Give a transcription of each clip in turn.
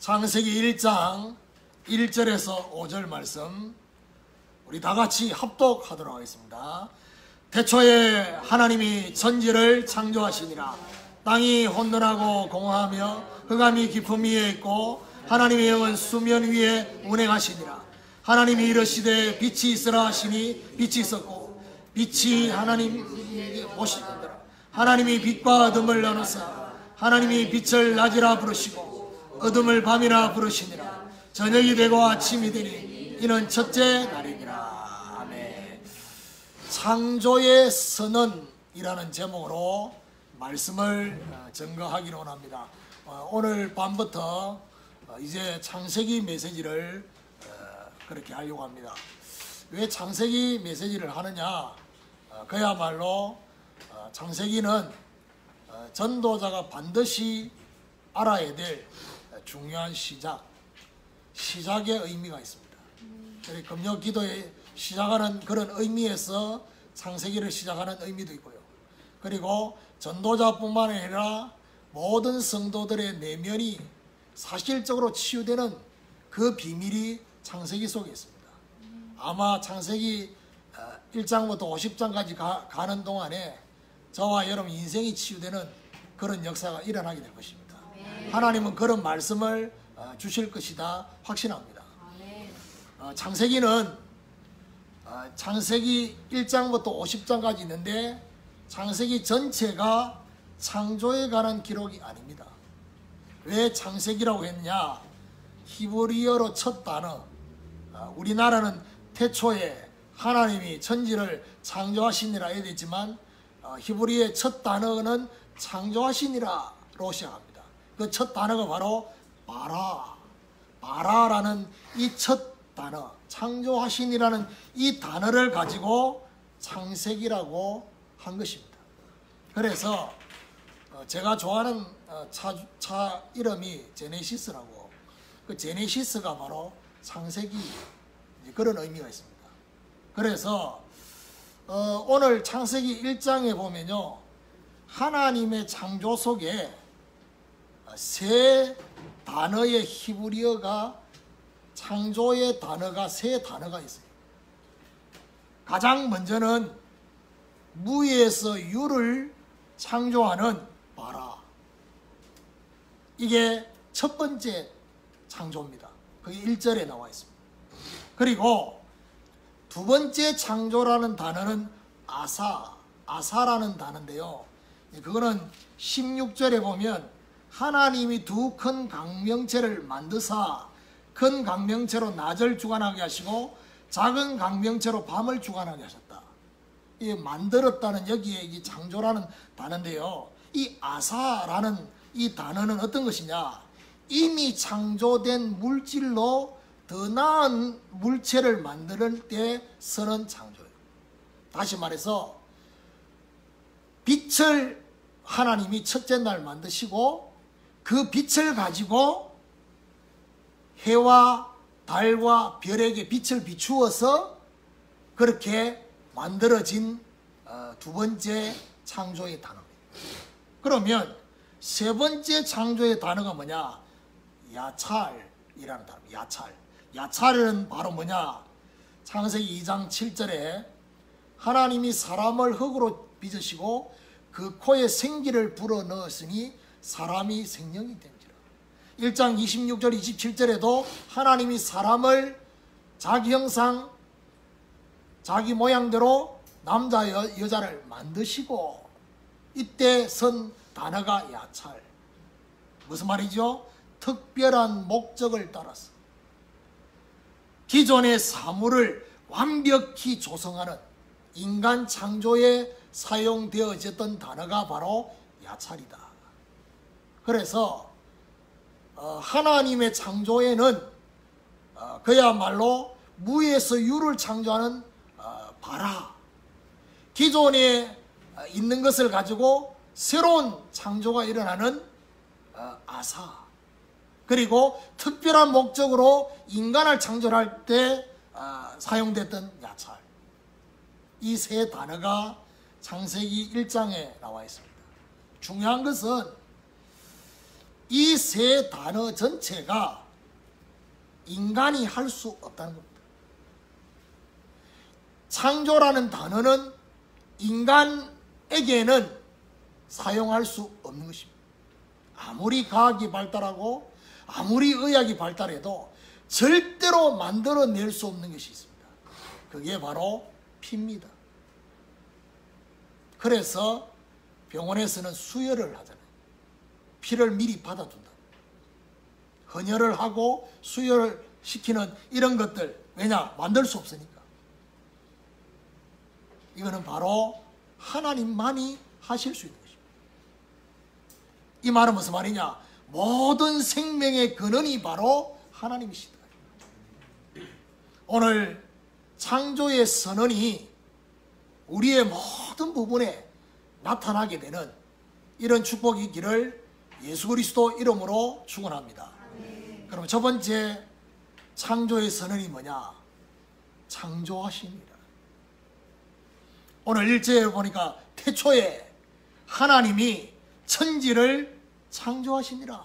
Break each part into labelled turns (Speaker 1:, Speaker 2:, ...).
Speaker 1: 창세기 1장 1절에서 5절 말씀 우리 다같이 합독하도록 하겠습니다. 태초에 하나님이 천지를 창조하시니라. 땅이 혼돈하고 공허하며 흑암이 깊음 위에 있고 하나님의 영은 수면 위에 운행하시니라. 하나님이 이르시되 빛이 있으라 하시니 빛이 있었고 빛이 하나님에게 보시니라. 하나님이 빛과 어둠을 나누사 하나님이 빛을 낮이라 부르시고 어둠을 밤이라 부르시니라. 저녁이 되고 아침이 되니 이는 첫째 날이니라. 아멘. 창조의 선언이라는 제목으로 말씀을 증거하기로 원합니다. 오늘 밤부터 이제 창세기 메시지를 그렇게 하려고 합니다. 왜 창세기 메시지를 하느냐? 그야말로 창세기는 전도자가 반드시 알아야 될 중요한 시작의 의미가 있습니다. 금요 기도에 시작하는 그런 의미에서 창세기를 시작하는 의미도 있고요. 그리고 전도자뿐만 아니라 모든 성도들의 내면이 사실적으로 치유되는 그 비밀이 창세기 속에 있습니다. 아마 창세기 1장부터 50장까지 가는 동안에 저와 여러분 인생이 치유되는 그런 역사가 일어나게 될 것입니다. 하나님은 그런 말씀을 주실 것이다 확신합니다. 창세기는 창세기 1장부터 50장까지 있는데 창세기 전체가 창조에 관한 기록이 아닙니다. 왜 창세기라고 했냐? 히브리어로 첫 단어, 우리나라는 태초에 하나님이 천지를 창조하시니라 해야 되지만 히브리어의 첫 단어는 창조하시니라로 시작합니다. 그 첫 단어가 바로 바라라는 이 첫 단어, 창조하시니라는 이 단어를 가지고 창세기라고 한 것입니다. 그래서 제가 좋아하는 차 이름이 제네시스라고, 그 제네시스가 바로 창세기, 그런 의미가 있습니다. 그래서 오늘 창세기 1장에 보면요, 하나님의 창조 속에 세 단어의 히브리어가, 창조의 단어가 세 단어가 있어요. 가장 먼저는 무에서 유를 창조하는 바라, 이게 첫 번째 창조입니다. 그게 1절에 나와 있습니다. 그리고 두 번째 창조라는 단어는 아사라는 단어인데요, 그거는 16절에 보면 하나님이 두 큰 강명체를 만드사 큰 강명체로 낮을 주관하게 하시고 작은 강명체로 밤을 주관하게 하셨다. 이 만들었다는 여기에 이 창조라는 단어인데요, 이 아사라는 이 단어는 어떤 것이냐? 이미 창조된 물질로 더 나은 물체를 만들 때 쓰는 창조예요. 다시 말해서 빛을 하나님이 첫째 날 만드시고 그 빛을 가지고 해와 달과 별에게 빛을 비추어서 그렇게 만들어진 두 번째 창조의 단어입니다. 그러면 세 번째 창조의 단어가 뭐냐? 야찰이라는 단어입니다. 야찰은 바로 뭐냐? 창세기 2장 7절에 하나님이 사람을 흙으로 빚으시고 그 코에 생기를 불어넣었으니 사람이 생명이 된지라. 1장 26절 27절에도 하나님이 사람을 자기 형상 자기 모양대로 남자 여자를 만드시고, 이때 쓴 단어가 야찰. 무슨 말이죠? 특별한 목적을 따라서 기존의 사물을 완벽히 조성하는 인간 창조에 사용되어졌던 단어가 바로 야찰이다. 그래서 하나님의 창조에는 그야말로 무에서 유를 창조하는 바라, 기존에 있는 것을 가지고 새로운 창조가 일어나는 아사, 그리고 특별한 목적으로 인간을 창조할 때 사용됐던 야찰, 이 세 단어가 창세기 1장에 나와 있습니다. 중요한 것은 이 세 단어 전체가 인간이 할 수 없다는 겁니다. 창조라는 단어는 인간에게는 사용할 수 없는 것입니다. 아무리 과학이 발달하고 아무리 의학이 발달해도 절대로 만들어낼 수 없는 것이 있습니다. 그게 바로 피입니다. 그래서 병원에서는 수혈을 하잖아요. 피를 미리 받아둔다. 헌혈을 하고 수혈을 시키는 이런 것들, 왜냐? 만들 수 없으니까. 이거는 바로 하나님만이 하실 수 있는 것입니다. 이 말은 무슨 말이냐? 모든 생명의 근원이 바로 하나님이시다. 오늘 창조의 선언이 우리의 모든 부분에 나타나게 되는 이런 축복이 있기를 예수 그리스도 이름으로 축원합니다. 그럼 첫 번째 창조의 선언이 뭐냐? 창조하십니다. 오늘 1절에 보니까 태초에 하나님이 천지를 창조하시니라.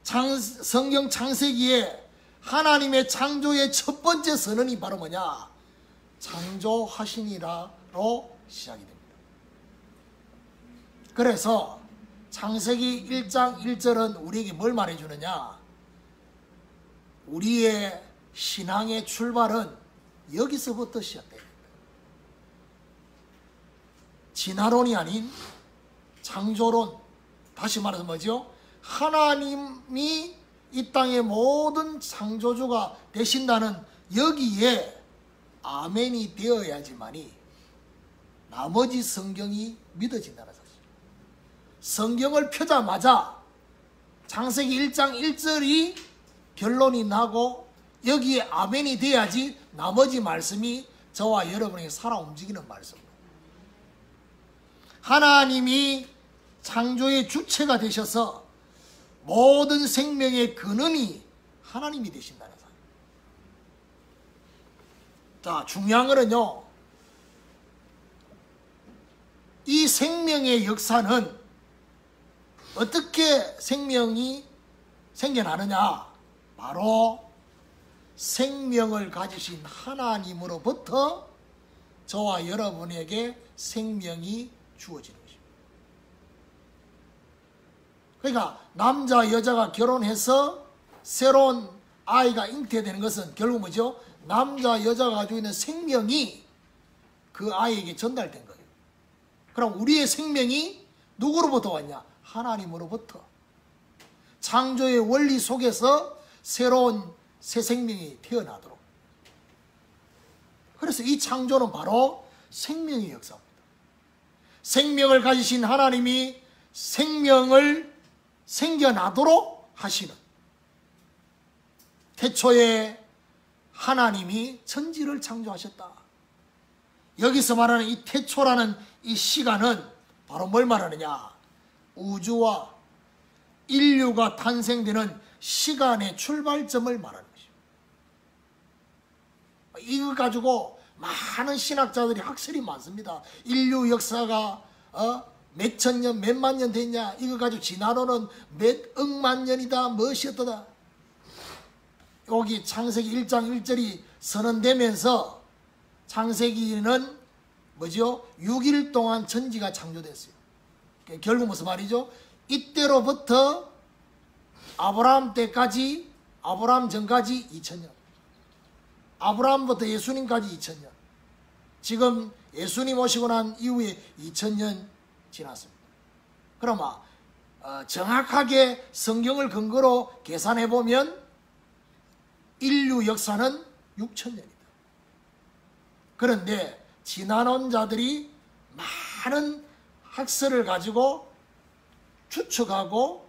Speaker 1: 성경 창세기에 하나님의 창조의 첫 번째 선언이 바로 뭐냐? 창조하시니라로 시작이 됩니다. 그래서 창세기 1장 1절은 우리에게 뭘 말해주느냐? 우리의 신앙의 출발은 여기서부터 시작됩니다. 진화론이 아닌 창조론, 다시 말해서 뭐죠? 하나님이 이 땅의 모든 창조주가 되신다는 여기에 아멘이 되어야지만이 나머지 성경이 믿어진다는 사실. 성경을 펴자마자 창세기 1장 1절이 결론이 나고 여기에 아멘이 돼야지 나머지 말씀이 저와 여러분에게 살아 움직이는 말씀입니다. 하나님이 창조의 주체가 되셔서 모든 생명의 근원이 하나님이 되신다는 사실. 자, 중요한 거는요, 이 생명의 역사는 어떻게 생명이 생겨나느냐? 바로 생명을 가지신 하나님으로부터 저와 여러분에게 생명이 주어지는 것입니다. 그러니까 남자 여자가 결혼해서 새로운 아이가 잉태되는 것은 결국 뭐죠? 남자 여자가 가지고 있는 생명이 그 아이에게 전달된 거예요. 그럼 우리의 생명이 누구로부터 왔냐? 하나님으로부터. 창조의 원리 속에서 새로운 새 생명이 태어나도록. 그래서 이 창조는 바로 생명의 역사입니다. 생명을 가지신 하나님이 생명을 생겨나도록 하시는, 태초에 하나님이 천지를 창조하셨다. 여기서 말하는 이 태초라는 이 시간은 바로 뭘 말하느냐? 우주와 인류가 탄생되는 시간의 출발점을 말하는 것입니다. 이거 가지고 많은 신학자들이 학설이 많습니다. 인류 역사가 몇천 년, 몇만 년 됐냐? 이거 가지고 진화론은 몇 억만 년이다, 무엇이었다. 여기 창세기 1장 1절이 선언되면서 창세기는 뭐죠? 6일 동안 천지가 창조됐어요. 결국 무슨 말이죠? 이때로부터 아브라함 때까지, 아브라함 전까지 2000년. 아브라함부터 예수님까지 2000년. 지금 예수님 오시고 난 이후에 2000년 지났습니다. 그러면 정확하게 성경을 근거로 계산해 보면 인류 역사는 6000년이다. 그런데 진화론자들이 많은 학설을 가지고 추측하고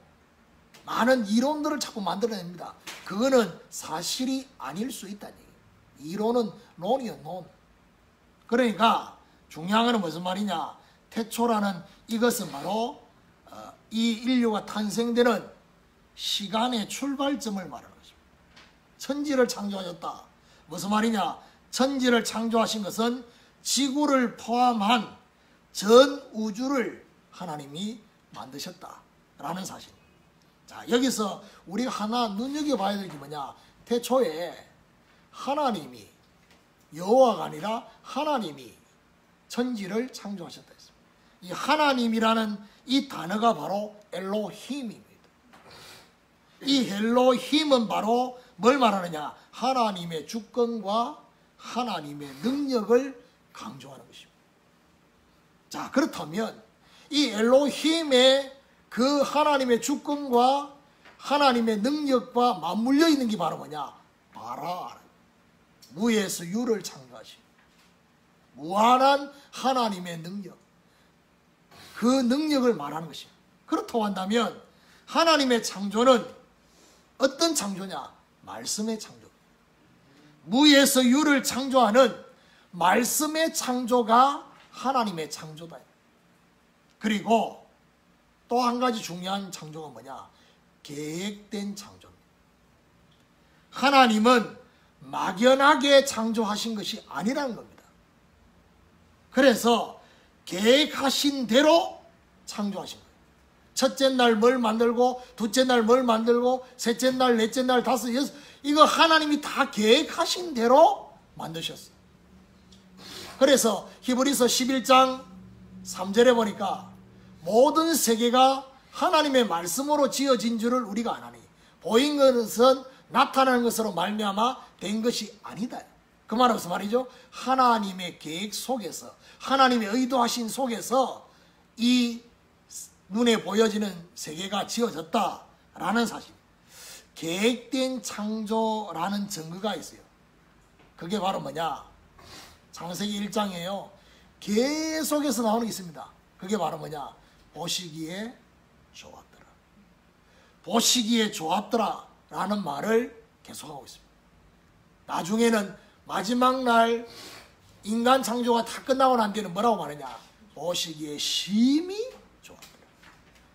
Speaker 1: 많은 이론들을 자꾸 만들어냅니다. 그거는 사실이 아닐 수 있다는 얘기예요. 이론은 논이요, 논. 그러니까 중요한 건 무슨 말이냐? 태초라는 이것은 바로 이 인류가 탄생되는 시간의 출발점을 말하는 것입니다. 천지를 창조하셨다. 무슨 말이냐? 천지를 창조하신 것은 지구를 포함한 전 우주를 하나님이 만드셨다라는 사실. 자, 여기서 우리가 하나 눈여겨봐야 될 게 뭐냐? 태초에 하나님이, 여호와가 아니라 하나님이 천지를 창조하셨다 했습니다. 이 하나님이라는 이 단어가 바로 엘로힘입니다. 이 엘로힘은 바로 뭘 말하느냐? 하나님의 주권과 하나님의 능력을 강조하는 것입니다. 자, 그렇다면 이 엘로힘의 그 하나님의 주권과 하나님의 능력과 맞물려 있는 게 바로 뭐냐? 바라. 무에서 유를 창조하시고 무한한 하나님의 능력, 그 능력을 말하는 것입니다. 그렇다고 한다면 하나님의 창조는 어떤 창조냐? 말씀의 창조. 무에서 유를 창조하는 말씀의 창조가 하나님의 창조다. 그리고 또 한 가지 중요한 창조가 뭐냐? 계획된 창조입니다. 하나님은 막연하게 창조하신 것이 아니라는 겁니다. 그래서 계획하신 대로 창조하신 거예요. 첫째 날 뭘 만들고, 둘째 날 뭘 만들고, 셋째 날, 넷째 날, 다섯, 여섯, 이거 하나님이 다 계획하신 대로 만드셨어요. 그래서 히브리서 11장 3절에 보니까 모든 세계가 하나님의 말씀으로 지어진 줄을 우리가 아나니 보인 것은 나타나는 것으로 말미암아 된 것이 아니다. 그 말은 무슨 말이죠? 하나님의 계획 속에서, 하나님의 의도하신 속에서 이 눈에 보여지는 세계가 지어졌다라는 사실. 계획된 창조라는 증거가 있어요. 그게 바로 뭐냐? 창세기 1장이에요. 계속해서 나오는 게 있습니다. 그게 바로 뭐냐? 보시기에 좋았더라. 보시기에 좋았더라 라는 말을 계속하고 있습니다. 나중에는 마지막 날 인간 창조가 다 끝나고 난 뒤에는 뭐라고 말하냐? 보시기에 심히 좋았더라.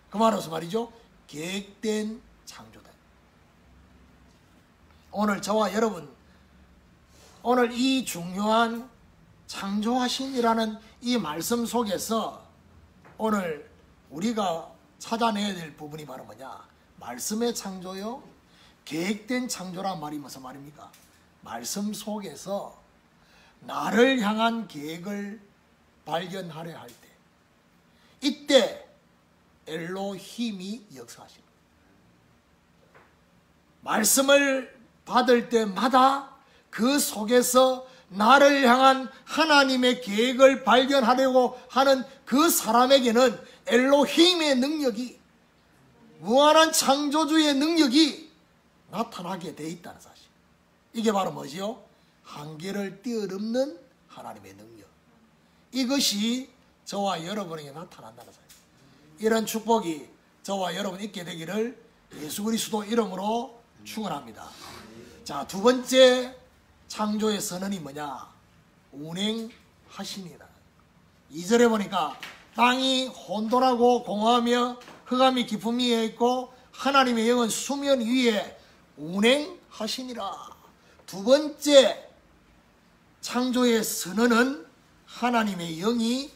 Speaker 1: 그 말은 무슨 말이죠? 계획된 창조다. 오늘 저와 여러분, 오늘 이 중요한 창조하신이라는 이 말씀 속에서 오늘 우리가 찾아내야 될 부분이 바로 뭐냐? 말씀의 창조요, 계획된 창조란 말이 무슨 말입니까? 말씀 속에서 나를 향한 계획을 발견하려 할 때, 이때 엘로힘이 역사하십니다. 말씀을 받을 때마다 그 속에서 나를 향한 하나님의 계획을 발견하려고 하는 그 사람에게는 엘로힘의 능력이, 무한한 창조주의 능력이 나타나게 돼 있다는 사실. 이게 바로 뭐지요? 한계를 뛰어넘는 하나님의 능력. 이것이 저와 여러분에게 나타난다는 사실. 이런 축복이 저와 여러분 있게 되기를 예수 그리스도 이름으로 축원합니다. 자, 두 번째 창조의 선언이 뭐냐? 운행하시니라. 2절에 보니까 땅이 혼돈하고 공허하며 흑암이 깊음 위에 있고 하나님의 영은 수면 위에 운행하시니라. 두 번째 창조의 선언은 하나님의 영이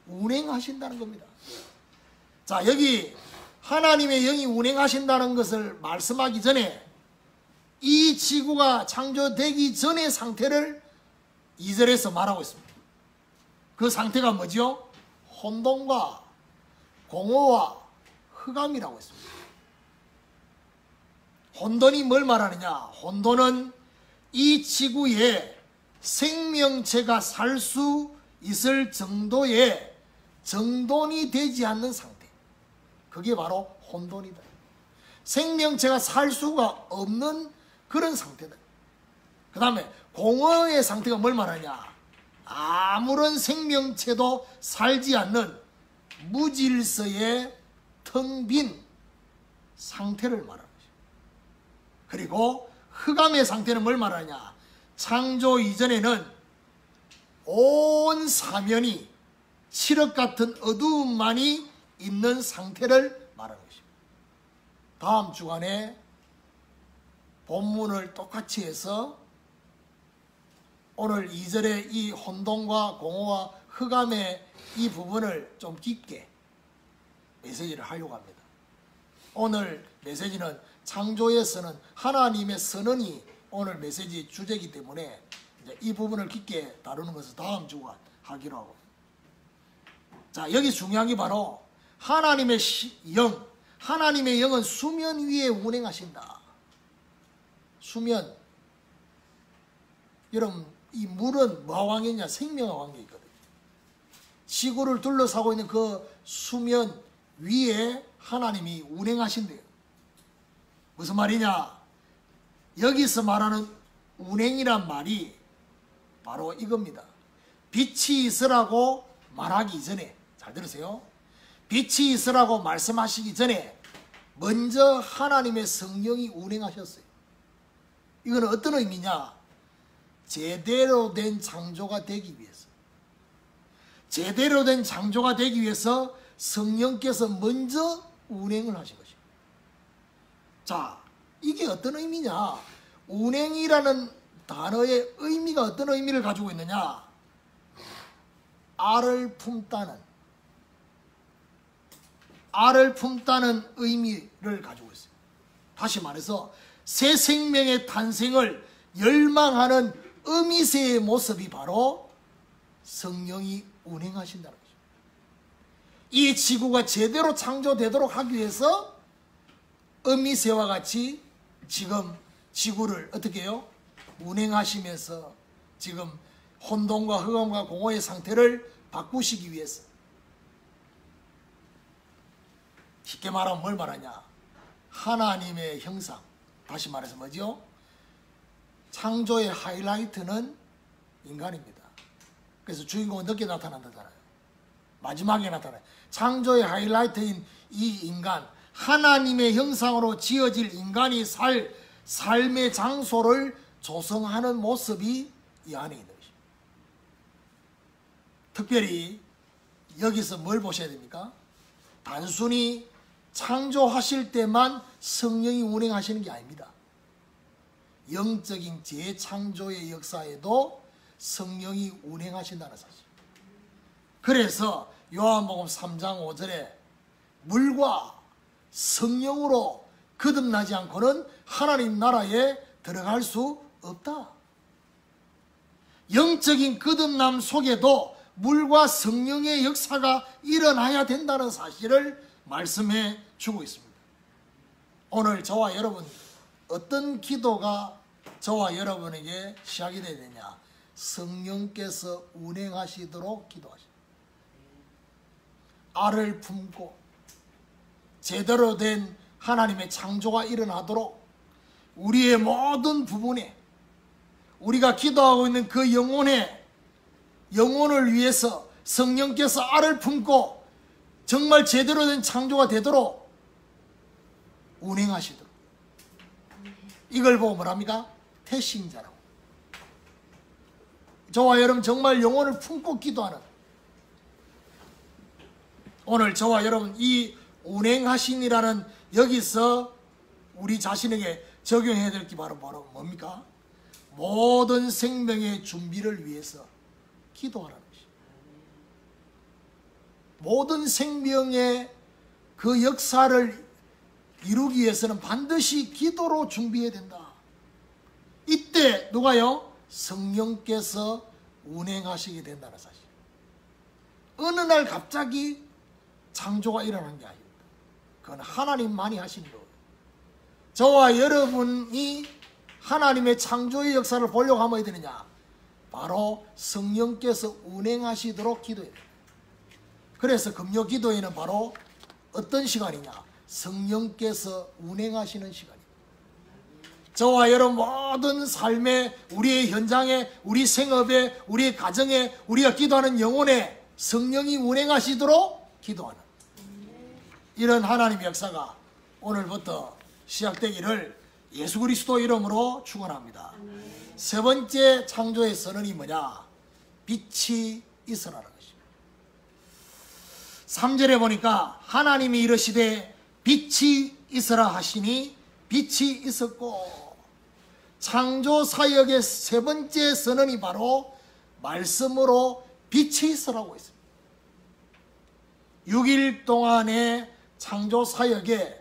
Speaker 1: 운행하신다는 겁니다. 자, 여기 하나님의 영이 운행하신다는 것을 말씀하기 전에 이 지구가 창조되기 전의 상태를 2절에서 말하고 있습니다. 그 상태가 뭐죠? 혼돈과 공허와 흑암이라고 했습니다. 혼돈이 뭘 말하느냐? 혼돈은 이 지구에 생명체가 살 수 있을 정도의 정돈이 되지 않는 상태. 그게 바로 혼돈이다. 생명체가 살 수가 없는 그런 상태다. 그 다음에 공허의 상태가 뭘 말하냐? 아무런 생명체도 살지 않는 무질서의 텅 빈 상태를 말하는 것입니다. 그리고 흑암의 상태는 뭘 말하냐? 창조 이전에는 온 사면이 칠흑 같은 어두움만이 있는 상태를 말하는 것입니다. 다음 주간에 본문을 똑같이 해서 오늘 2절의 이 혼돈과 공허와 흑암의 이 부분을 좀 깊게 메시지를 하려고 합니다. 오늘 메시지는 창조에서는 하나님의 선언이 오늘 메시지 주제이기 때문에 이제 이 부분을 깊게 다루는 것을 다음 주간 하기로 하고. 자, 여기 중요한 게 바로 하나님의 영, 하나님의 영은 수면 위에 운행하신다. 수면. 여러분, 이 물은 뭐와 관계냐? 생명과 관계있거든요. 지구를 둘러싸고 있는 그 수면 위에 하나님이 운행하신대요. 무슨 말이냐? 여기서 말하는 운행이란 말이 바로 이겁니다. 빛이 있으라고 말하기 전에, 잘 들으세요. 빛이 있으라고 말씀하시기 전에 먼저 하나님의 성령이 운행하셨어요. 이건 어떤 의미냐? 제대로 된 창조가 되기 위해서, 제대로 된 창조가 되기 위해서 성령께서 먼저 운행을 하신 것입니다. 자, 이게 어떤 의미냐? 운행이라는 단어의 의미가 어떤 의미를 가지고 있느냐? 알을 품다는 의미를 가지고 있어요. 다시 말해서 새 생명의 탄생을 열망하는 어미새의 모습이 바로 성령이 운행하신다는 거죠. 이 지구가 제대로 창조되도록 하기 위해서 어미새와 같이 지금 지구를 어떻게 해요? 운행하시면서 지금 혼돈과 흑암과 공허의 상태를 바꾸시기 위해서. 쉽게 말하면 뭘 말하냐? 하나님의 형상. 다시 말해서 뭐죠? 창조의 하이라이트는 인간입니다. 그래서 주인공은 늦게 나타난다잖아요. 마지막에 나타나요. 창조의 하이라이트인 이 인간, 하나님의 형상으로 지어질 인간이 살 삶의 장소를 조성하는 모습이 이 안에 있는 것입니다. 특별히 여기서 뭘 보셔야 됩니까? 단순히 창조하실 때만 성령이 운행하시는 게 아닙니다. 영적인 재창조의 역사에도 성령이 운행하신다는 사실. 그래서 요한복음 3장 5절에 물과 성령으로 거듭나지 않고는 하나님 나라에 들어갈 수 없다. 영적인 거듭남 속에도 물과 성령의 역사가 일어나야 된다는 사실을 말씀해 주고 있습니다. 오늘 저와 여러분 어떤 기도가 저와 여러분에게 시작이 되어야 되냐? 성령께서 운행하시도록 기도하십니다. 알을 품고 제대로 된 하나님의 창조가 일어나도록 우리의 모든 부분에 우리가 기도하고 있는 그 영혼을 위해서 성령께서 알을 품고 정말 제대로 된 창조가 되도록 운행하시도록. 이걸 보고 뭐랍니까? 태신자라고. 저와 여러분 정말 영혼을 품고 기도하는, 오늘 저와 여러분 이 운행하신이라는 여기서 우리 자신에게 적용해야 될 게 바로 뭡니까? 모든 생명의 준비를 위해서 기도하라는 것입니다. 모든 생명의 그 역사를 이루기 위해서는 반드시 기도로 준비해야 된다. 이때 누가요? 성령께서 운행하시게 된다는 사실. 어느 날 갑자기 창조가 일어난 게 아닙니다. 그건 하나님만이 하신 거예요. 저와 여러분이 하나님의 창조의 역사를 보려고 하면 어떻게 되느냐? 바로 성령께서 운행하시도록 기도해야 돼요. 그래서 금요 기도회는 바로 어떤 시간이냐? 성령께서 운행하시는 시간입니다. 저와 여러분 모든 삶에, 우리의 현장에, 우리 생업에, 우리의 가정에, 우리가 기도하는 영혼에 성령이 운행하시도록 기도하는 이런 하나님의 역사가 오늘부터 시작되기를 예수 그리스도 이름으로 축원합니다. 세 번째 창조의 선언이 뭐냐? 빛이 있으라는 것입니다. 3절에 보니까 하나님이 이르시되 빛이 있으라 하시니 빛이 있었고, 창조 사역의 세 번째 선언이 바로 말씀으로 빛이 있으라고 했습니다. 6일 동안의 창조 사역에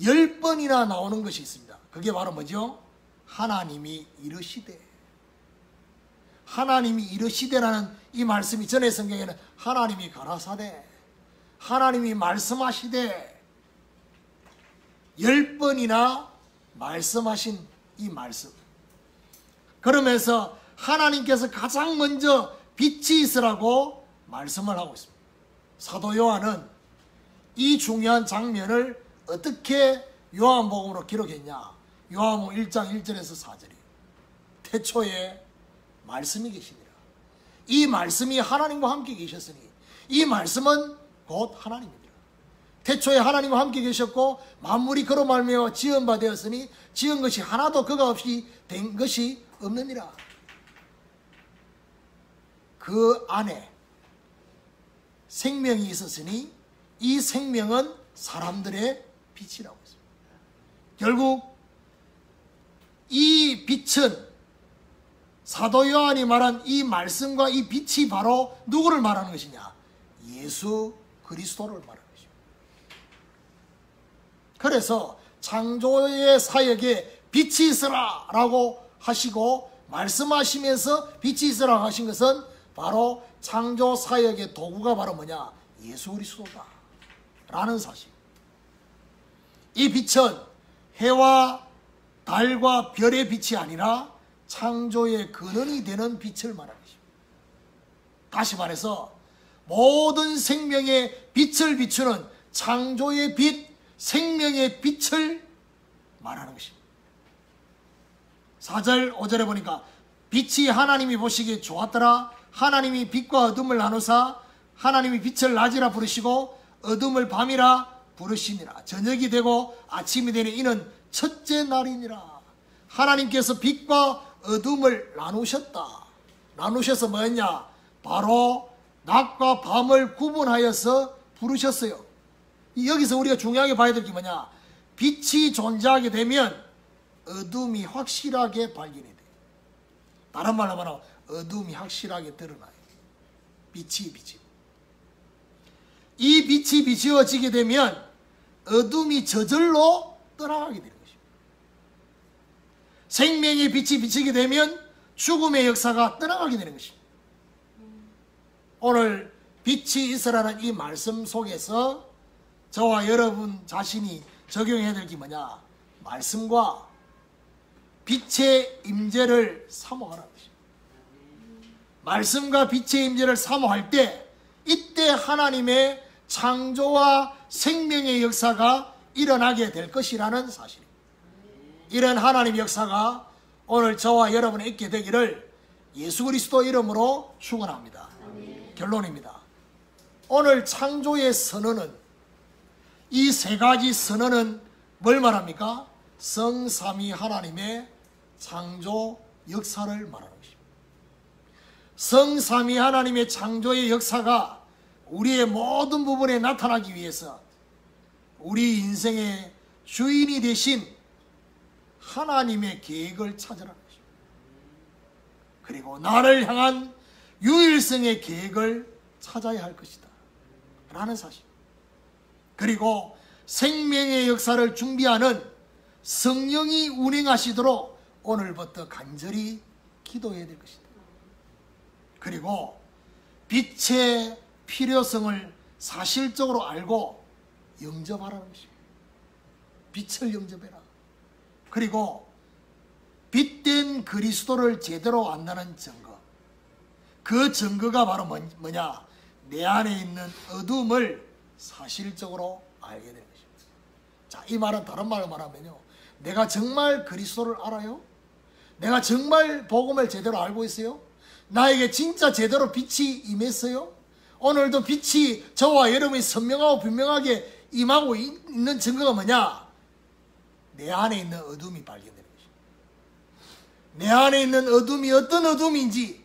Speaker 1: 10번이나 나오는 것이 있습니다. 그게 바로 뭐죠? 하나님이 이르시되. 하나님이 이르시되라는 이 말씀이 전의 성경에는 하나님이 가라사대, 하나님이 말씀하시되 10번이나 말씀하신 이 말씀. 그러면서 하나님께서 가장 먼저 빛이 있으라고 말씀을 하고 있습니다. 사도 요한은 이 중요한 장면을 어떻게 요한복음으로 기록했냐? 요한복음 1장 1절에서 4절이에요. 태초에 말씀이 계시니라. 이 말씀이 하나님과 함께 계셨으니 이 말씀은 곧 하나님입니다. 태초에 하나님과 함께 계셨고 만물이 그로 말미암아 지은 바 되었으니 지은 것이 하나도 그가 없이 된 것이 없느니라. 그 안에 생명이 있었으니 이 생명은 사람들의 빛이라고 했습니다. 결국 이 빛은 사도 요한이 말한 이 말씀과 이 빛이 바로 누구를 말하는 것이냐? 예수 그리스도를 말하는 것입니다. 그래서 창조의 사역에 빛이 있으라 라고 하시고 말씀하시면서 빛이 있으라 하신 것은 바로 창조 사역의 도구가 바로 뭐냐? 예수 그리스도다 라는 사실. 이 빛은 해와 달과 별의 빛이 아니라 창조의 근원이 되는 빛을 말하는 것입니다. 다시 말해서 모든 생명의 빛을 비추는 창조의 빛, 생명의 빛을 말하는 것입니다. 4절 5절에 보니까 빛이 하나님이 보시기에 좋았더라. 하나님이 빛과 어둠을 나누사 하나님이 빛을 낮이라 부르시고 어둠을 밤이라 부르시니라. 저녁이 되고 아침이 되니 이는 첫째 날이니라. 하나님께서 빛과 어둠을 나누셨다. 나누셔서 뭐였냐? 바로 낮과 밤을 구분하여서 부르셨어요. 여기서 우리가 중요하게 봐야 될 게 뭐냐? 빛이 존재하게 되면 어둠이 확실하게 발견이 돼요. 다른 말로 말하면 어둠이 확실하게 드러나요. 빛이. 이 빛이 비추어지게 되면 어둠이 저절로 떠나가게 되는 것입니다. 생명의 빛이 비치게 되면 죽음의 역사가 떠나가게 되는 것입니다. 오늘 빛이 있으라는 이 말씀 속에서 저와 여러분 자신이 적용해야 될 게 뭐냐? 말씀과 빛의 임재를 사모하라는 것입니다. 말씀과 빛의 임재를 사모할 때 이때 하나님의 창조와 생명의 역사가 일어나게 될 것이라는 사실입니다. 이런 하나님의 역사가 오늘 저와 여러분에 있게 되기를 예수 그리스도 이름으로 축원합니다. 결론입니다. 오늘 창조의 선언은 이 세 가지 선언은 뭘 말합니까? 성삼위 하나님의 창조 역사를 말하는 것입니다. 성삼위 하나님의 창조의 역사가 우리의 모든 부분에 나타나기 위해서 우리 인생의 주인이 되신 하나님의 계획을 찾으라는 것입니다. 그리고 나를 향한 유일성의 계획을 찾아야 할 것이다 라는 사실. 그리고 생명의 역사를 준비하는 성령이 운행하시도록 오늘부터 간절히 기도해야 될 것이다. 그리고 빛의 필요성을 사실적으로 알고 영접하라는 것입니다. 빛을 영접해라. 그리고 빛된 그리스도를 제대로 안다는 증거. 그 증거가 바로 뭐냐? 내 안에 있는 어둠을 사실적으로 알게 되는 것입니다. 자, 이 말은 다른 말로 말하면요, 내가 정말 그리스도를 알아요? 내가 정말 복음을 제대로 알고 있어요? 나에게 진짜 제대로 빛이 임했어요? 오늘도 빛이 저와 여러분이 선명하고 분명하게 임하고 있는 증거가 뭐냐? 내 안에 있는 어둠이 발견되는 것입니다. 내 안에 있는 어둠이 어떤 어둠인지,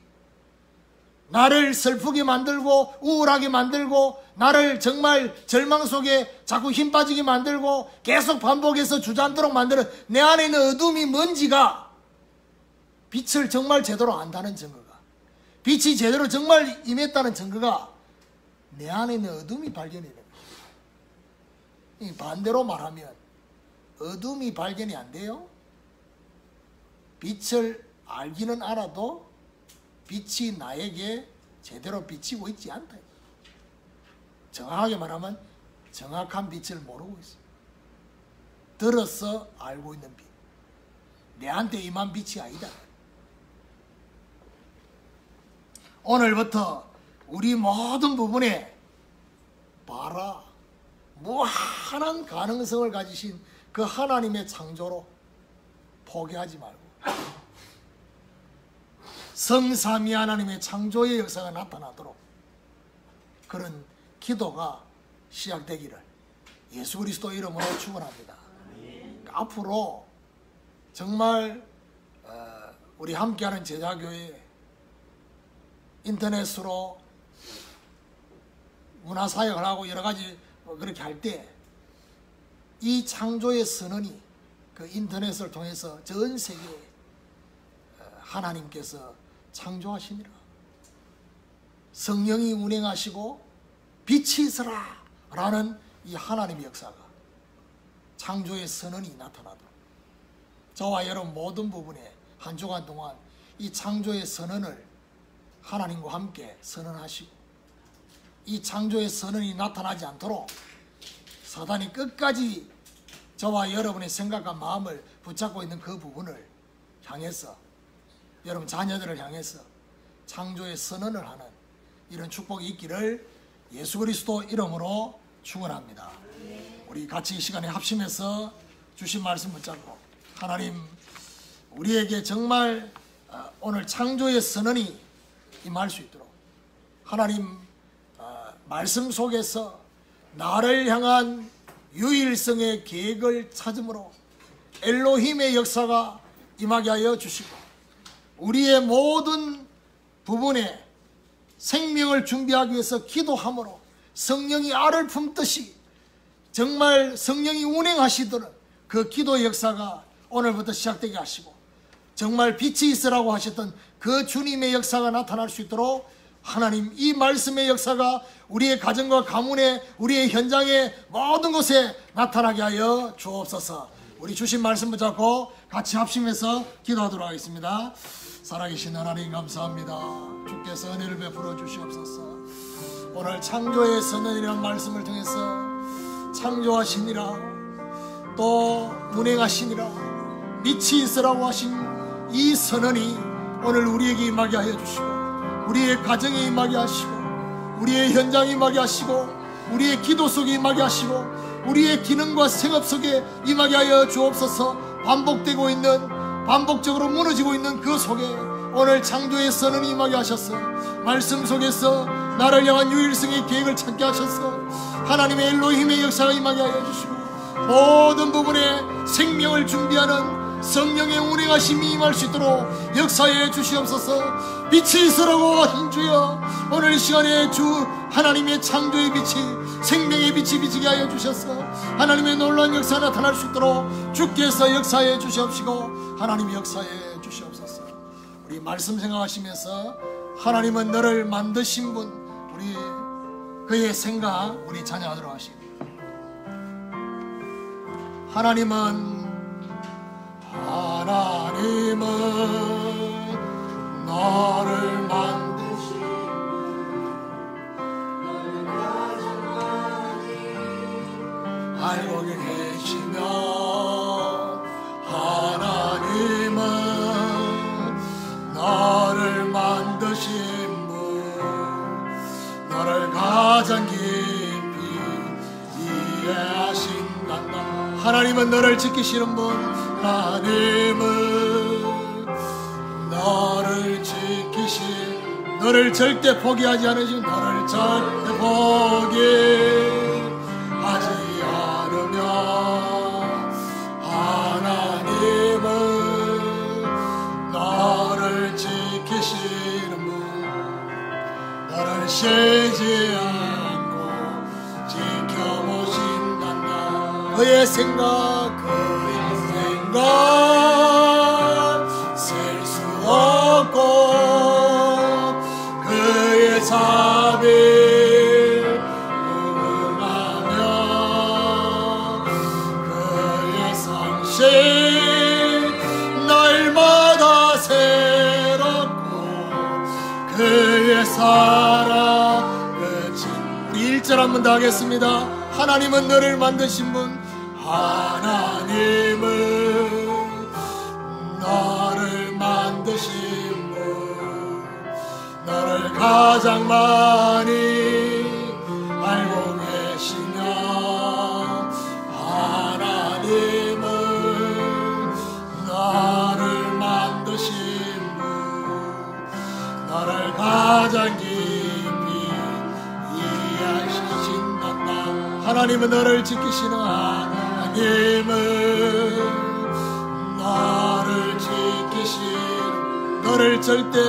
Speaker 1: 나를 슬프게 만들고 우울하게 만들고 나를 정말 절망 속에 자꾸 힘 빠지게 만들고 계속 반복해서 주저앉도록 만드는 내 안에 있는 어둠이 뭔지가 빛을 정말 제대로 안다는 증거가, 빛이 제대로 정말 임했다는 증거가 내 안에 있는 어둠이 발견이 됩니다. 반대로 말하면 어둠이 발견이 안 돼요? 빛을 알기는 알아도 빛이 나에게 제대로 비치고 있지 않다. 정확하게 말하면 정확한 빛을 모르고 있어. 들어서 알고 있는 빛. 내한테 임한 빛이 아니다. 오늘부터 우리 모든 부분에 봐라, 무한한 가능성을 가지신 그 하나님의 창조로 포기하지 말고 성삼위 하나님의 창조의 역사가 나타나도록 그런 기도가 시작되기를 예수 그리스도 이름으로 축원합니다. 앞으로 정말 우리 함께하는 제자교회 인터넷으로 문화사역을 하고 여러 가지 그렇게 할 때 이 창조의 선언이 그 인터넷을 통해서 전 세계에 하나님께서 창조하시니라. 성령이 운행하시고 빛이 있으라 라는 이 하나님의 역사가 창조의 선언이 나타나도록 저와 여러분 모든 부분에 한 주간 동안 이 창조의 선언을 하나님과 함께 선언하시고 이 창조의 선언이 나타나지 않도록 사단이 끝까지 저와 여러분의 생각과 마음을 붙잡고 있는 그 부분을 향해서 여러분 자녀들을 향해서 창조의 선언을 하는 이런 축복이 있기를 예수 그리스도 이름으로 축원합니다. 우리 같이 이 시간에 합심해서 주신 말씀 붙잡고 하나님 우리에게 정말 오늘 창조의 선언이 임할 수 있도록 하나님 말씀 속에서 나를 향한 유일성의 계획을 찾음으로 엘로힘의 역사가 임하게 하여 주시고 우리의 모든 부분에 생명을 준비하기 위해서 기도함으로 성령이 알을 품듯이 정말 성령이 운행하시도록 그 기도의 역사가 오늘부터 시작되게 하시고 정말 빛이 있으라고 하셨던 그 주님의 역사가 나타날 수 있도록 하나님 이 말씀의 역사가 우리의 가정과 가문에 우리의 현장에 모든 곳에 나타나게 하여 주옵소서. 우리 주신 말씀 붙잡고 같이 합심해서 기도하도록 하겠습니다. 살아계신 하나님 감사합니다. 주께서 은혜를 베풀어 주시옵소서. 오늘 창조의 선언이라는 말씀을 통해서 창조하시니라 또 운행하시니라 빛이 있으라고 하신 이 선언이 오늘 우리에게 임하게 하여 주시고 우리의 가정에 임하게 하시고 우리의 현장에 임하게 하시고 우리의 기도 속에 임하게 하시고 우리의 기능과 생업 속에 임하게 하여 주옵소서. 반복되고 있는 반복적으로 무너지고 있는 그 속에 오늘 창조의 선언이 임하게 하셔서 말씀 속에서 나를 향한 유일성의 계획을 찾게 하셔서 하나님의 엘로힘의 역사가 임하게 하여 주시고 모든 부분에 생명을 준비하는 성령의 운행하심이 임할 수 있도록 역사해 주시옵소서. 빛이 있으라고 하신 주여 오늘 이 시간에 주 하나님의 창조의 빛이 생명의 빛이 비치게 하여 주셔서 하나님의 놀라운 역사가 나타날 수 있도록 주께서 역사해 주시옵시고 하나님이 역사해 주시옵소서. 우리 말씀 생각하시면서 하나님은 너를 만드신 분 우리 그의 생각 우리 자녀하도록 하십니다. 하나님은 너를 만드신 알고 계시며 하나님은 너를 만드신 분 너를 가장 깊이 이해하신단다. 하나님은 너를 지키시는 분 하나님은 너를 지키신 너를 절대 포기하지 않으신 너를 절대 포기하지 않으며 하나님은 너를 지키시는 분 너를 쉬지 않고 지켜보신단다. 그의 생각 셀 수 없고 그의 자비를 응하며 그의 사 그의 사랑 끝이. 우리 1절 한번 더 하겠습니다. 하나님은 너를 만드신 분, 하나님은 너를 만드신 분, 너를 가장 많이 알고 계시며, 하나님은 너를 만드신 분, 너를 가장 깊이 이해하신단다. 하나님은 너를 지키시는 하나님은 너를 지키시는, 너를 절대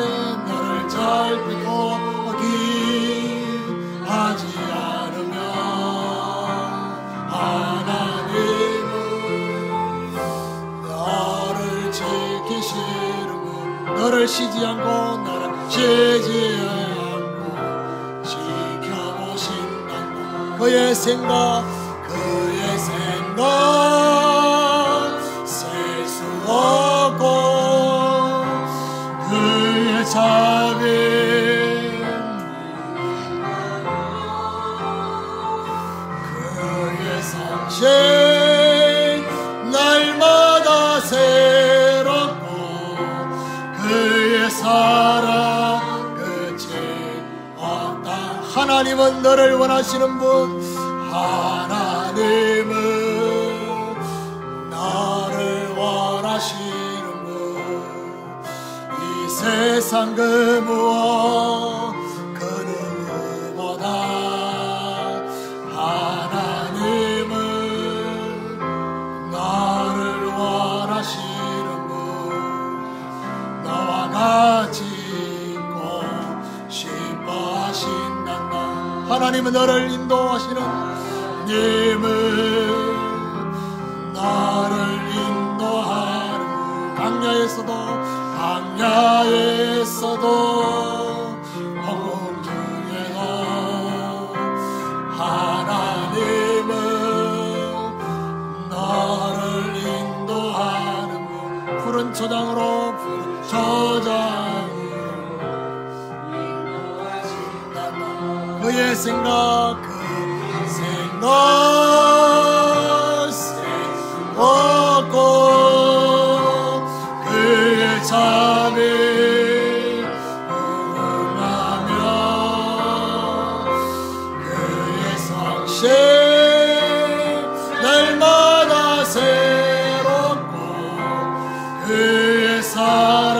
Speaker 1: 포기하지 않으며, 하나님은 너를 지키시는 분, 너를 쉬지 않고 지켜보신단다. 그의 생각 셀 수 없고, 그의 자비 그의 성실 날마다 새롭고, 그의 사랑 끝이 없다. 하나님은 너를 원하시는 분, 하나님은 너를 원하시는 분, 이 세상 그 무엇 그 누구보다 하나님은 너를 원하시는 분, 너와 같이 있고 싶어 하신단다. 하나님은 너를 인도하시는, 님은 너를 인도하는, 강야에서도 허공 중에도 하나님은 너를 인도하는 분, 푸른 초장으로 인도하신단다. 그의 생각 없고, 그의 자비 응하며, 그의 성실 날마다 새롭고, 그의 사랑